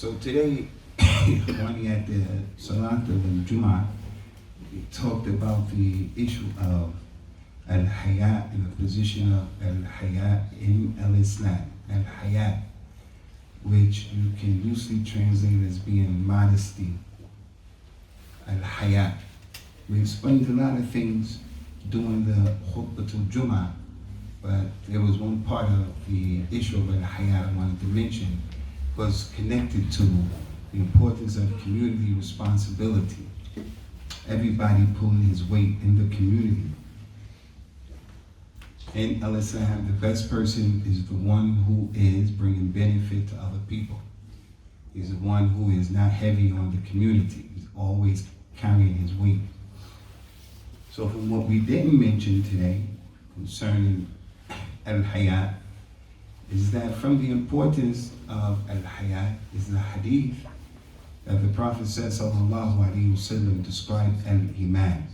So today, when at the Salat al-Jum'ah, we talked about the issue of al-Haya and the position of al-Haya in al-Islam. Al-Haya, which you can loosely translate as being modesty. Al-Haya. We explained a lot of things during the Khutbatul Jum'ah, but there was one part of the issue of al-Haya I wanted to mention was connected to the importance of community responsibility. Everybody pulling his weight in the community. In Al-Islam, the best person is the one who is bringing benefit to other people. He's the one who is not heavy on the community. He's always carrying his weight. So from what we didn't mention today concerning al-Haya is that from the importance of al-Haya is the hadith that the Prophet said, sallallahu alaihi wasallam, described al-Iman.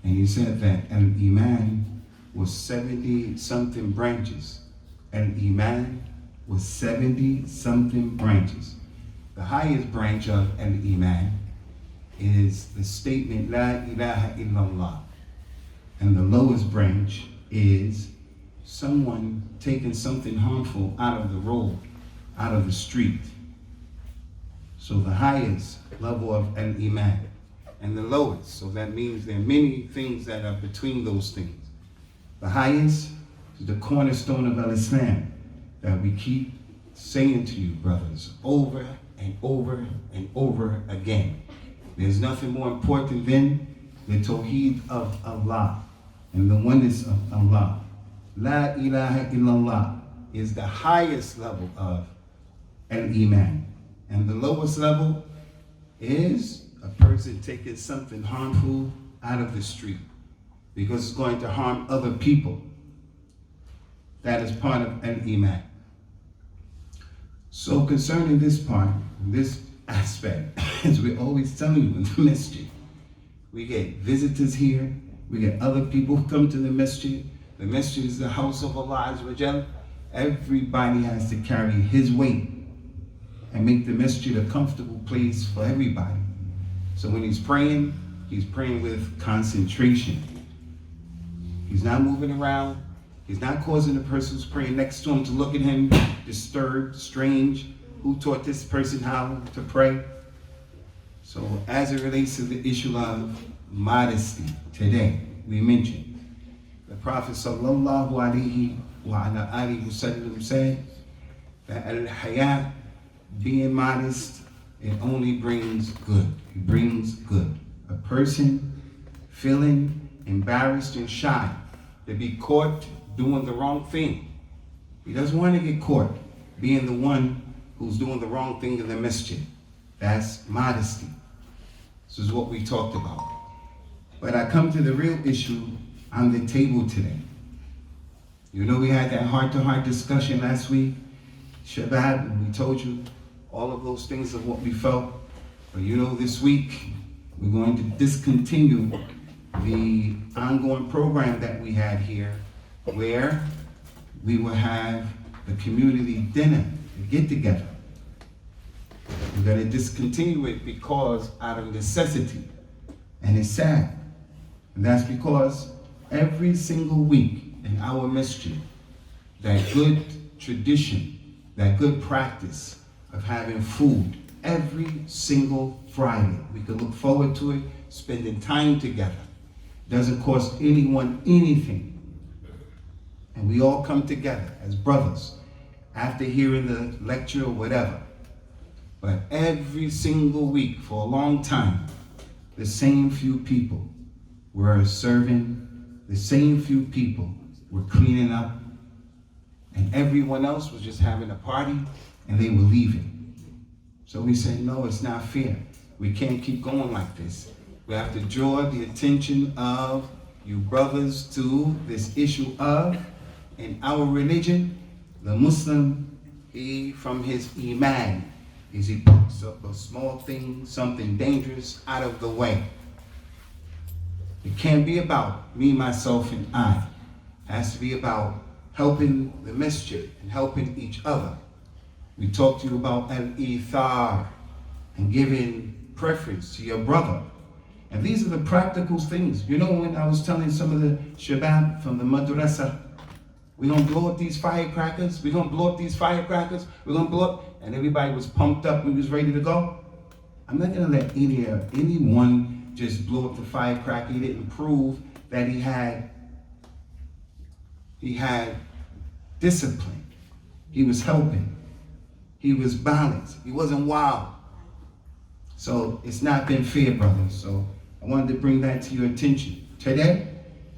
And he said that al-Iman was 70-something branches. Al-Iman was 70-something branches. The highest branch of al-Iman is the statement, La ilaha illallah. And the lowest branch is someone taking something harmful out of the road, out of the street. So the highest level of al-Iman and the lowest. So that means there are many things that are between those things. The highest is the cornerstone of al-Islam that we keep saying to you, brothers, over and over and over again. There's nothing more important than the Tawheed of Allah and the oneness of Allah. La ilaha illallah is the highest level of al-Iman. And the lowest level is a person taking something harmful out of the street because it's going to harm other people. That is part of al-Iman. So concerning this part, this aspect, as we always tell you in the masjid, we get visitors here, we get other people who come to the masjid. The masjid is the house of Allah Azza wa Jal. Everybody has to carry his weight and make the masjid a comfortable place for everybody. So when he's praying with concentration. He's not moving around. He's not causing the person who's praying next to him to look at him disturbed, strange. Who taught this person how to pray? So as it relates to the issue of modesty, today we mentioned the Prophet sallallahu alaihi wasallam said that al-Haya, being modest, it only brings good. It brings good. A person feeling embarrassed and shy to be caught doing the wrong thing. He doesn't want to get caught being the one who's doing the wrong thing in the masjid. That's modesty. This is what we talked about. But I come to the real issue on the table today. You know, we had that heart-to-heart discussion last week, Shabbat, and we told you all of those things of what we felt. But you know, this week, we're going to discontinue the ongoing program that we had here, where we will have the community dinner, the get-together. We're going to discontinue it because out of necessity. And it's sad. And that's because every single week in our masjid, that good tradition, that good practice of having food every single Friday, we can look forward to it, spending time together. Doesn't cost anyone anything. And we all come together as brothers after hearing the lecture or whatever. But every single week for a long time, the same few people were serving, the same few people were cleaning up, and everyone else was just having a party and they were leaving. So we said, no, it's not fair. We can't keep going like this. We have to draw the attention of you brothers to this issue of, in our religion, the Muslim, he from his Iman, is he picks up a small thing, something dangerous, out of the way. It can't be about me, myself, and I. It has to be about helping the masjid and helping each other. We talked to you about al-ithar and giving preference to your brother. And these are the practical things. You know, when I was telling some of the shabab from the madrasa, we're going to blow up these firecrackers, we're going to blow up these firecrackers, we're going to blow up, and everybody was pumped up, we was ready to go. I'm not going to let anyone just blow up the firecracker. He didn't prove that he had discipline. He was helping. He was balanced. He wasn't wild. So it's not been fair, brothers. So I wanted to bring that to your attention. Today,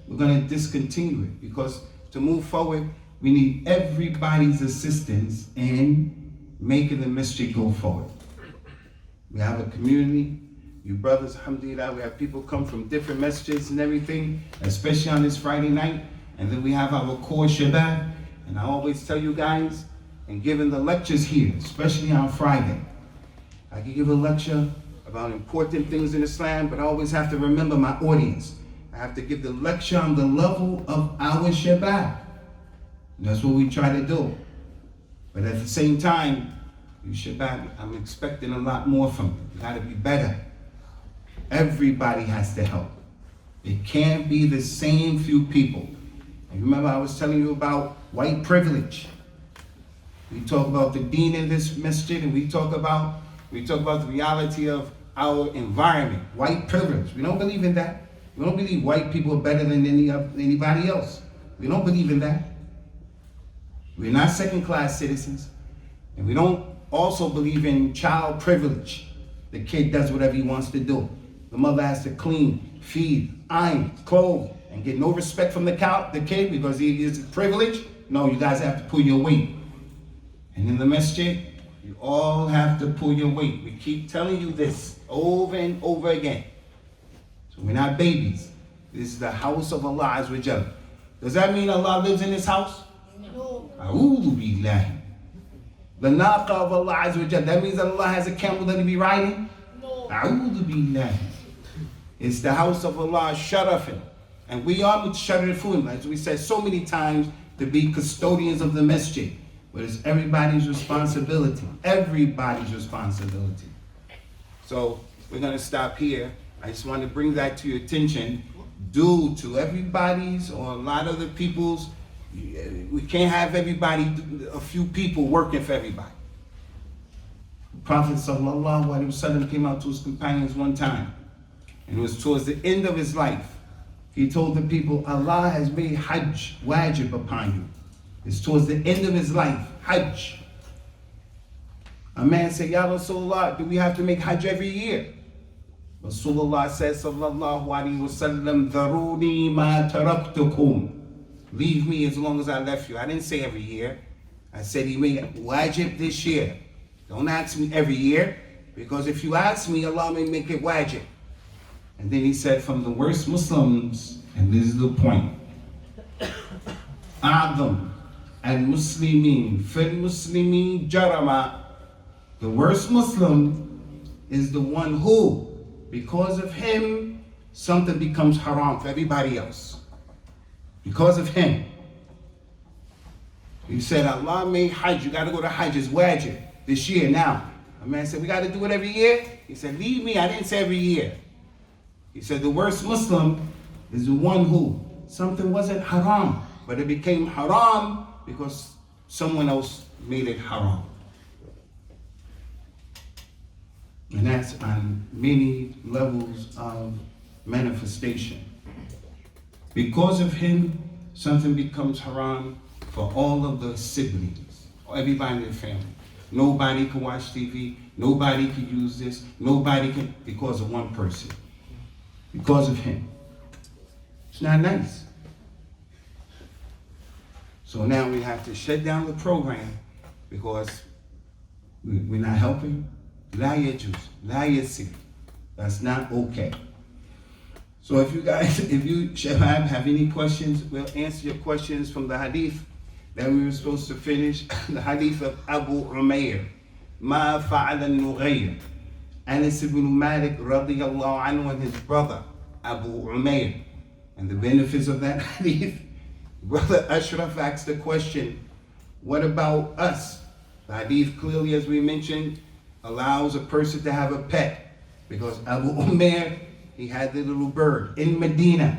we're going to discontinue it because to move forward, we need everybody's assistance in making the masjid go forward. We have a community. You brothers, alhamdulillah, we have people come from different masjids and everything, especially on this Friday night. And then we have our core shabab. And I always tell you guys, and giving the lectures here, especially on Friday, I can give a lecture about important things in Islam, but I always have to remember my audience. I have to give the lecture on the level of our shabab. And that's what we try to do. But at the same time, you shabab, I'm expecting a lot more from you. You gotta be better. Everybody has to help. It can't be the same few people. And remember I was telling you about white privilege. We talk about the deen in this masjid, and we talk about the reality of our environment, white privilege. We don't believe in that. We don't believe white people are better than anybody else. We don't believe in that. We're not second-class citizens. And we don't also believe in child privilege. The kid does whatever he wants to do. The mother has to clean, feed, iron, clothe, and get no respect from the kid because he is privileged. No, you guys have to pull your weight. And in the masjid, you all have to pull your weight. We keep telling you this over and over again. So we're not babies. This is the house of Allah Azza wa Jalla. Does that mean Allah lives in this house? No. A'udhu billahi. The naqa of Allah Azza wa Jalla. That means that Allah has a camel that he be riding? No. A'udhu billahi. It's the house of Allah Sharafin. And we are mutasharrifun, as we said so many times, to be custodians of the masjid. But it's everybody's responsibility. Everybody's responsibility. So we're going to stop here. I just want to bring that to your attention. Due to everybody's or a lot of the people's, we can't have everybody, a few people working for everybody. The Prophet sallallahu alaihi wasallam came out to his companions one time, and it was towards the end of his life. He told the people, Allah has made Hajj wajib upon you. It's towards the end of his life, Hajj. A man said, Ya Rasulullah, do we have to make Hajj every year? Rasulullah said, sallallahu alaihi wasallam, Dharuni ma taraktukum. Leave me as long as I left you. I didn't say every year. I said he made wajib this year. Don't ask me every year, because if you ask me, Allah may make it wajib. And then he said, from the worst Muslims, and this is the point, A'dham al-Muslimin fil-Muslimin jarama. The worst Muslim is the one who, because of him, something becomes haram for everybody else. Because of him. He said, Allah made Hajj, you gotta go to Hajj, it's wajib, this year now. A man said, we gotta do it every year? He said, leave me, I didn't say every year. He said, the worst Muslim is the one who, something wasn't haram, but it became haram because someone else made it haram. And that's on many levels of manifestation. Because of him, something becomes haram for all of the siblings, or everybody in the family. Nobody can watch TV, nobody can use this, nobody can, because of one person. Because of him. It's not nice. So now we have to shut down the program because we're not helping. La yajuz, la yasir. That's not okay. So if you Shabab, have any questions, we'll answer your questions from the hadith that we were supposed to finish. The hadith of Abu Umayr. Ma fa'ala al-Nughayr. Anas ibn Malik radiyallahu anhu and his brother, Abu Umayr. And the benefits of that hadith, Brother Ashraf asked the question, what about us? The hadith clearly, as we mentioned, allows a person to have a pet, because Abu Umair, he had the little bird in Medina,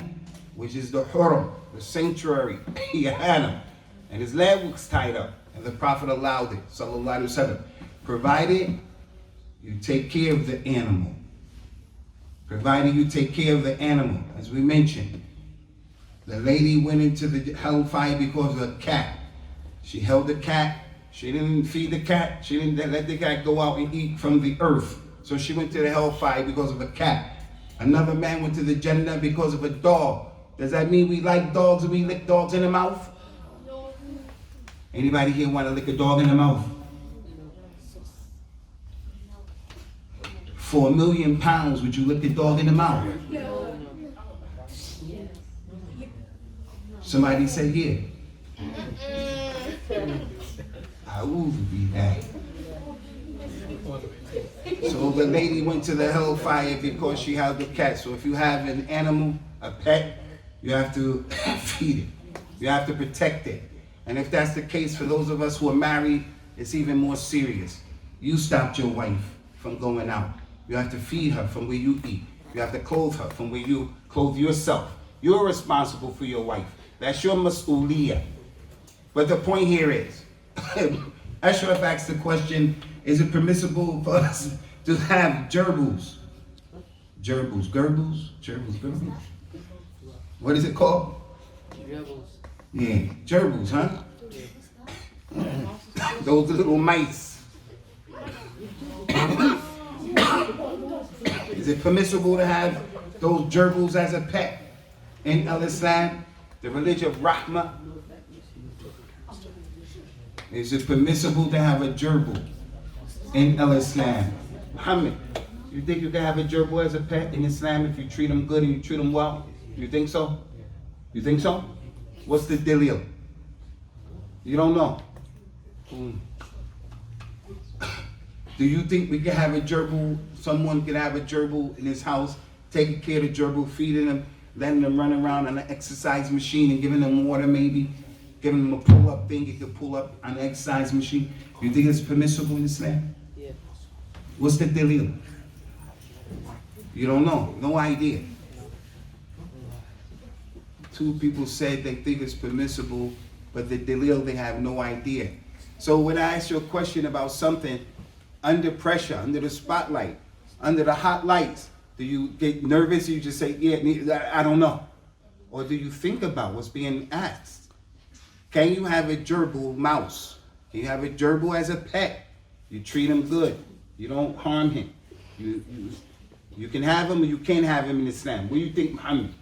which is the Hurum, the sanctuary. He had him, and his leg was tied up, and the Prophet allowed it, sallallahu alaihi wasallam, provided you take care of the animal. Provided you take care of the animal, as we mentioned. The lady went into the hellfire because of a cat. She held the cat. She didn't feed the cat. She didn't let the cat go out and eat from the earth. So she went to the hellfire because of a cat. Another man went to the Jannah because of a dog. Does that mean we like dogs and we lick dogs in the mouth? Anybody here want to lick a dog in the mouth? For £1 million, would you lick a dog in the mouth? Somebody said, yeah. I would be that. So the lady went to the hellfire because she held the cat. So if you have an animal, a pet, you have to feed it. You have to protect it. And if that's the case for those of us who are married, it's even more serious. You stopped your wife from going out. You have to feed her from where you eat. You have to clothe her from where you clothe yourself. You're responsible for your wife. That's your mas'uliyah. But the point here is, Ashraf asked the question, is it permissible for us to have gerbils? Gerbils? What is it called? Gerbils. Yeah, gerbils, huh? Those little mice. Is it permissible to have those gerbils as a pet in Al-Islam, the religion of Rahmah? Is it permissible to have a gerbil in Al-Islam? Muhammad, you think you can have a gerbil as a pet in Islam if you treat them good and you treat them well? You think so? You think so? What's the deal? You don't know. Do you think we can have a gerbil, someone can have a gerbil in his house, taking care of the gerbil, feeding them, letting them run around on an exercise machine and giving them water maybe, giving them a pull-up thing, you can pull up on an exercise machine? You think it's permissible in Islam? Yeah. What's the deal? You don't know, no idea. Two people said they think it's permissible, but the deal, they have no idea. So when I ask you a question about something, under pressure, under the spotlight, under the hot lights, do you get nervous? You just say, yeah, I don't know. Or do you think about what's being asked? Can you have a gerbil mouse? Can you have a gerbil as a pet? You treat him good. You don't harm him. You can have him or you can't have him in Islam. What do you think, Muhammad?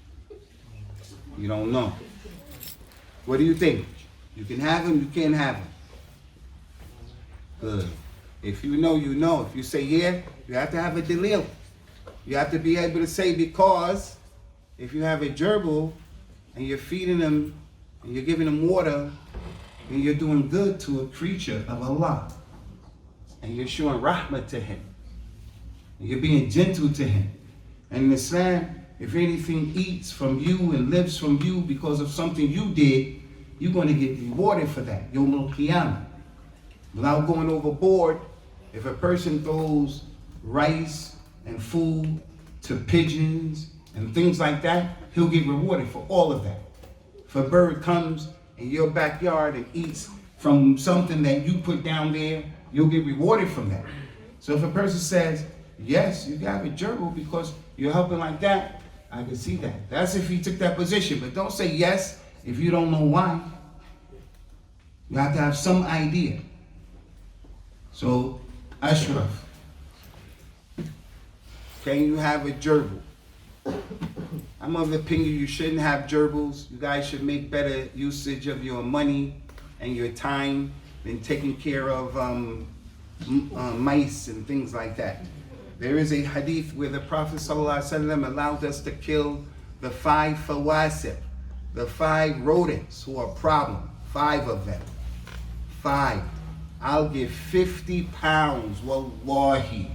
You don't know. What do you think? You can have him, you can't have him. Good. If you know, you know. If you say yeah, you have to have a dalil. You have to be able to say, because if you have a gerbil and you're feeding him and you're giving him water and you're doing good to a creature of Allah and you're showing rahmah to him and you're being gentle to him. And in Islam, if anything eats from you and lives from you because of something you did, you're going to get rewarded for that. Yawm al-Qiyamah. Without going overboard, if a person throws rice and food to pigeons and things like that, he'll get rewarded for all of that. If a bird comes in your backyard and eats from something that you put down there, you'll get rewarded from that. So if a person says, yes, you got a gerbil because you're helping like that, I can see that. That's if he took that position. But don't say yes if you don't know why. You have to have some idea. So, Ashraf, can you have a gerbil? I'm of the opinion you shouldn't have gerbils. You guys should make better usage of your money and your time than taking care of mice and things like that. There is a hadith where the Prophet ﷺ allowed us to kill the 5 fawasib, the 5 rodents who are a problem, 5 of them. 5. I'll give 50 pounds, wallahi,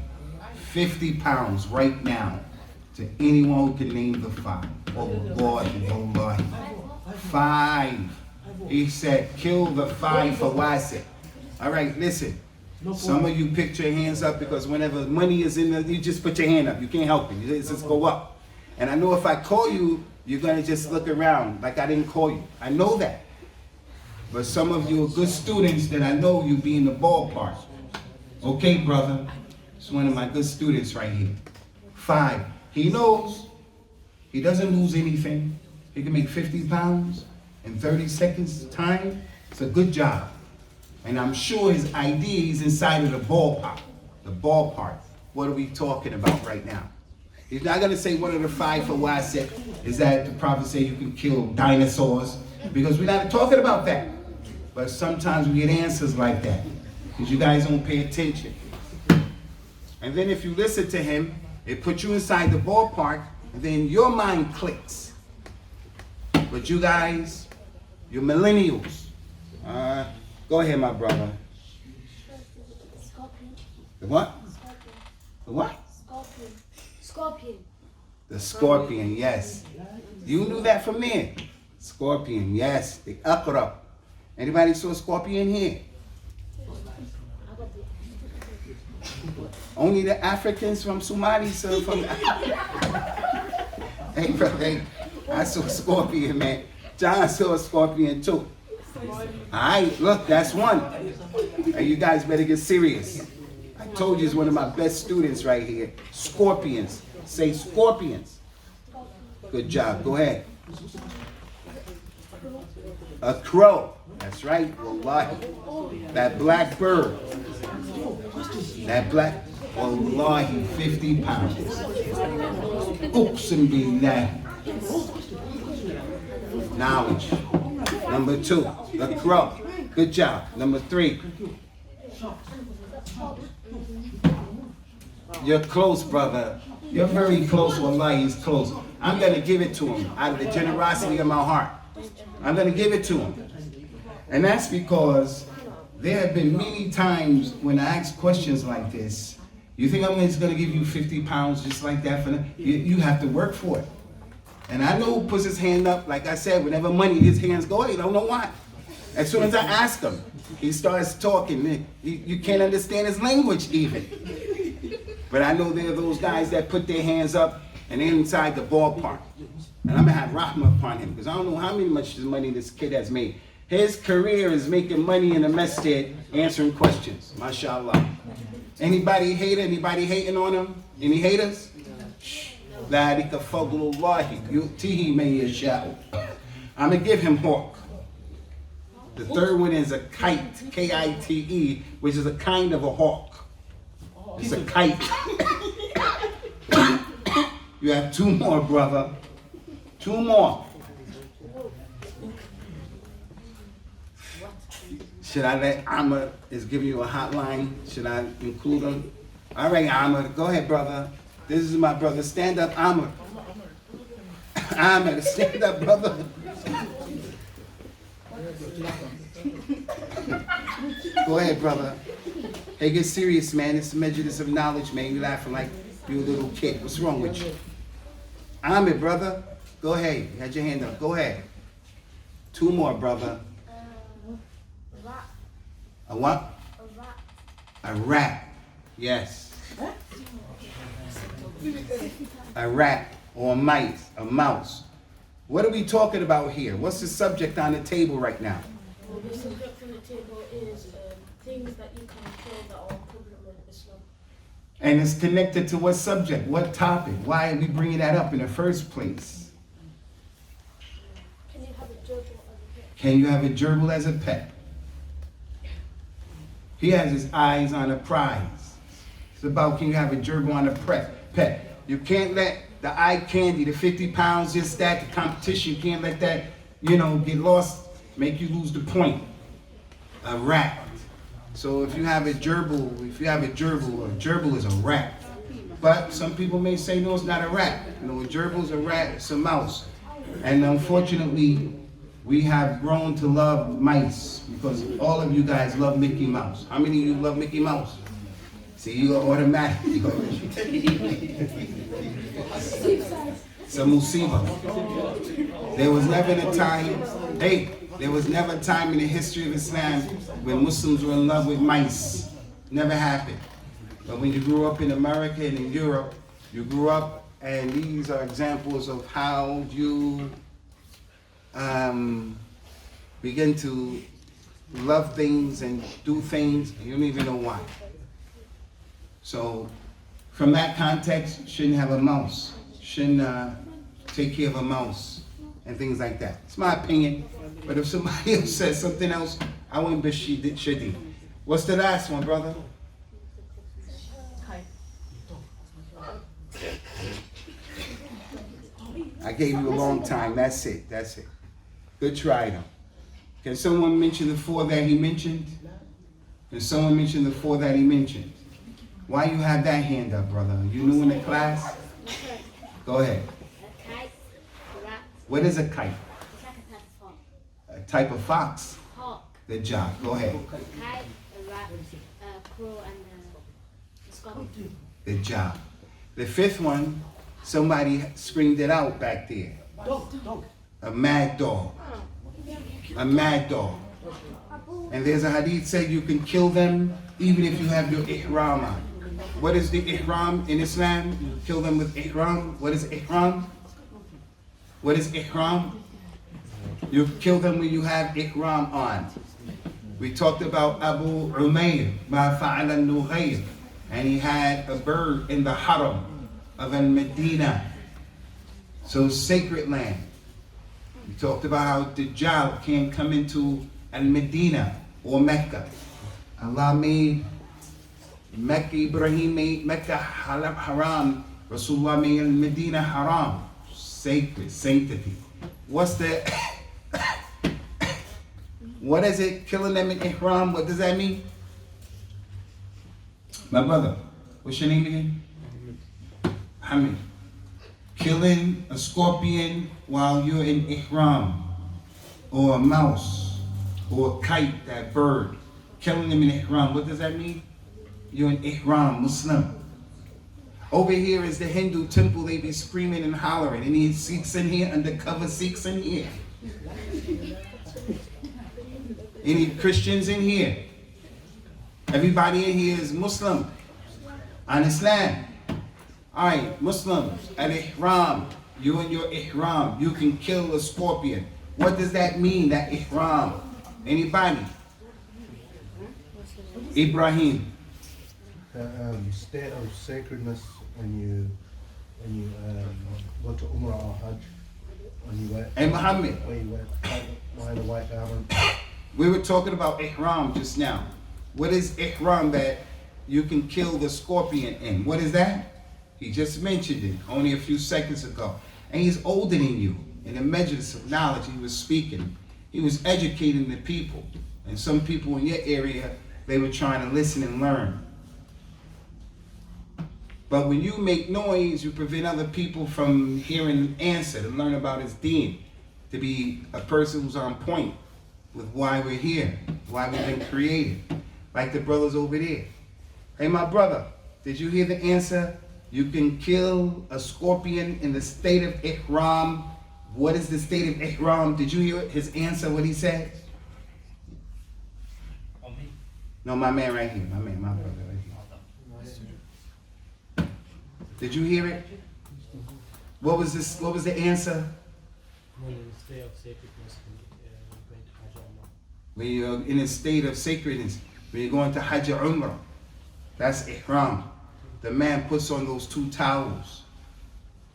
50 pounds right now to anyone who can name the 5. Wallahi. 5. He said, kill the 5 fawasib. All right, listen. Some of you picked your hands up because whenever money is in there, you just put your hand up. You can't help it. You just go up. And I know if I call you, you're going to just look around like I didn't call you. I know that. But some of you are good students that I know you be in the ballpark. Okay, brother. It's one of my good students right here. 5. He knows he doesn't lose anything. He can make 50 pounds in 30 seconds time. It's a good job. And I'm sure his ID is inside of the ballpark. The ballpark. What are we talking about right now? He's not going to say one of the 5 for why I said is that the prophet said you can kill dinosaurs. Because we're not talking about that. But sometimes we get answers like that. Because you guys don't pay attention. And then if you listen to him, it puts you inside the ballpark. And then your mind clicks. But you guys, you're millennials. Go ahead, my brother. Scorpion. The what? Scorpion. The what? Scorpion. Scorpion. The scorpion, yes. You knew that from there. Scorpion, yes. The akrab. Anybody saw a scorpion here? Only the Africans from Somali, sir. From hey, brother, hey, I saw a scorpion, man. John saw a scorpion too. Alright, look, that's one. And you guys better get serious. I told you he's one of my best students right here. Scorpions. Say scorpions. Good job. Go ahead. A crow. That's right. Wallahi. That black bird. That black. Wallahi, 50 pounds. Oops and be that. Knowledge. Number 2, the crow. Good job. Number 3. You're close, brother. You're very close. Wallahi, he's close. I'm going to give it to him out of the generosity of my heart. I'm going to give it to him. And that's because there have been many times when I ask questions like this. You think I'm just going to give you 50 pounds just like that? You have to work for it. And I know who puts his hand up, like I said, whenever money, his hands go, I don't know why. As soon as I ask him, he starts talking. You can't understand his language even. But I know there are those guys that put their hands up and they're inside the ballpark. And I'm going to have rahmah upon him because I don't know how much money this kid has made. His career is making money in the masjid, answering questions. MashaAllah. Anybody hater? Anybody hating on him? Any haters? I'm going to give him hawk. The third one is a kite, K-I-T-E, which is a kind of a hawk. It's a kite. You have 2 more, brother. 2 more. Should I let Amr is giving you a hotline? Should I include him? All right, Amr, go ahead, brother. This is my brother. Stand up, Amr. Amr, stand up, brother. Go ahead, brother. Hey, get serious, man. It's a measure of knowledge, man. You laughing like you a little kid. What's wrong with you? Amr, brother. Go ahead. You had your hand up. Go ahead. 2 more, brother. Rat. A what? A rat. A rat. Yes. A rat or a mouse. What are we talking about here? What's the subject on the table right now? Well, the subject on the table is things that you can kill that are equivalent with Islam. And it's connected to what subject? What topic? Why are we bringing that up in the first place? Can you have a gerbil as a pet? Can you have a gerbil as a pet? He has his eyes on a prize. It's about can you have a gerbil on a pet? You can't let the eye candy, the 50 pounds, just that, the competition, you can't let that, get lost, make you lose the point. A rat. So if you have a gerbil, a gerbil is a rat. But some people may say, no, it's not a rat. A gerbil is a rat, it's a mouse. And unfortunately, we have grown to love mice because all of you guys love Mickey Mouse. How many of you love Mickey Mouse? See, you are automatic. It's a musibah. There was never a time, hey, There was never a time in the history of Islam when Muslims were in love with mice. Never happened. But when you grew up in America and in Europe, you grew up, and these are examples of how you begin to love things and do things, and you don't even know why. So, from that context, shouldn't have a mouse. Shouldn't take care of a mouse and things like that. It's my opinion. But if somebody else says something else, I wouldn't be shitty. What's the last one, brother? I gave you a long time. That's it. That's it. Good try, though. Can someone mention the four that he mentioned? Can someone mention the four that he mentioned? Why you have that hand up, brother? You new in the class? Go ahead. A kite, a rat. What is a kite? It's like a type of hawk. A type of fox? Hawk. Good job. Go ahead. A kite, a rat, a crow, and a scorpion. Good job. The fifth one, somebody screamed it out back there. Dog. A mad dog. A mad dog. And there's a hadith said you can kill them even if you have your ihram on. What is the ihram in Islam? You kill them with ihram. What is ihram? What is ihram? You kill them when you have ihram on. We talked about Abu Umayr, ma fa'ala al-Nughayr, and he had a bird in the haram of al-Medina. So sacred land. We talked about how Dajjal can't come into al-Medina or Mecca. Allah made Mecca, Ibrahim made Mecca haram, Rasulullah made al-Medina haram. Sacred, sanctity. What's the, what is it? Killing them in ihram, what does that mean? My brother, what's your name again? Hamid. Killing a scorpion while you're in ihram, or a mouse, or a kite, that bird. Killing them in ihram, what does that mean? You're in ihram, Muslim. Over here is the Hindu temple, they be screaming and hollering. Any Sikhs in here, undercover Sikhs in here? Any Christians in here? Everybody in here is Muslim on Islam. Alright, Muslims, al-ihram, you and your ihram, you can kill a scorpion. What does that mean, that ihram? Anybody? Ibrahim. State of sacredness when you go to Umrah or Hajj, when you wear, And Muhammad. when you wear the white garment. We were talking about ihram just now. What is ihram that you can kill the scorpion in? What is that? He just mentioned it only a few seconds ago. And he's older than you. In the measures of knowledge he was speaking, he was educating the people. And some people in your area, they were trying to listen and learn. But when you make noise, you prevent other people from hearing an answer, to learn about his deen, to be a person who's on point with why we're here, why we've been created. Like the brothers over there. Hey, my brother, did you hear the answer? You can kill a scorpion in the state of ihram. What is the state of ihram? Did you hear his answer, what he said? No, my man right here, my brother right here. Did you hear it? What was this? What was the answer? When you're in a state of sacredness, when you're going to Hajj or Umrah, that's ihram. The man puts on those two towels.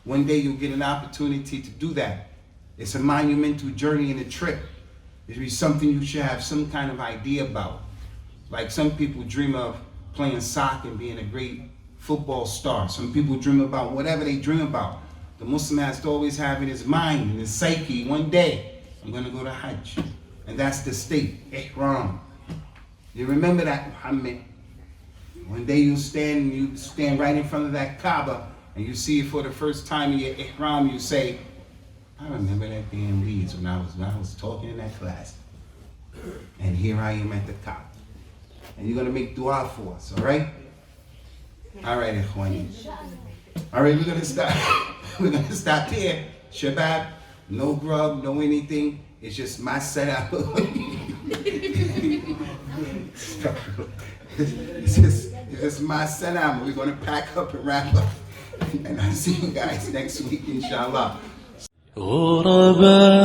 One day you'll get an opportunity to do that. It's a monumental journey and a trip. It'll be something you should have some kind of idea about. Like some people dream of playing soccer and being a great football star. Some people dream about whatever they dream about. The Muslim has to always have in his mind, in his psyche, one day, I'm going to go to Hajj. And that's the state, ihram. You remember that, Muhammad? One day you stand right in front of that Kaaba and you see it for the first time in your ihram, you say, I remember that damn Leeds when I was talking in that class. And here I am at the Kaaba. And you're going to make dua for us, all right? All right, Ikhwani. All right, we're going to stop. We're going to stop here. Shabab, no grub, no anything. It's just my setup. it's just my setup. We're going to pack up and wrap up. And I'll see you guys next week, inshallah. غرباء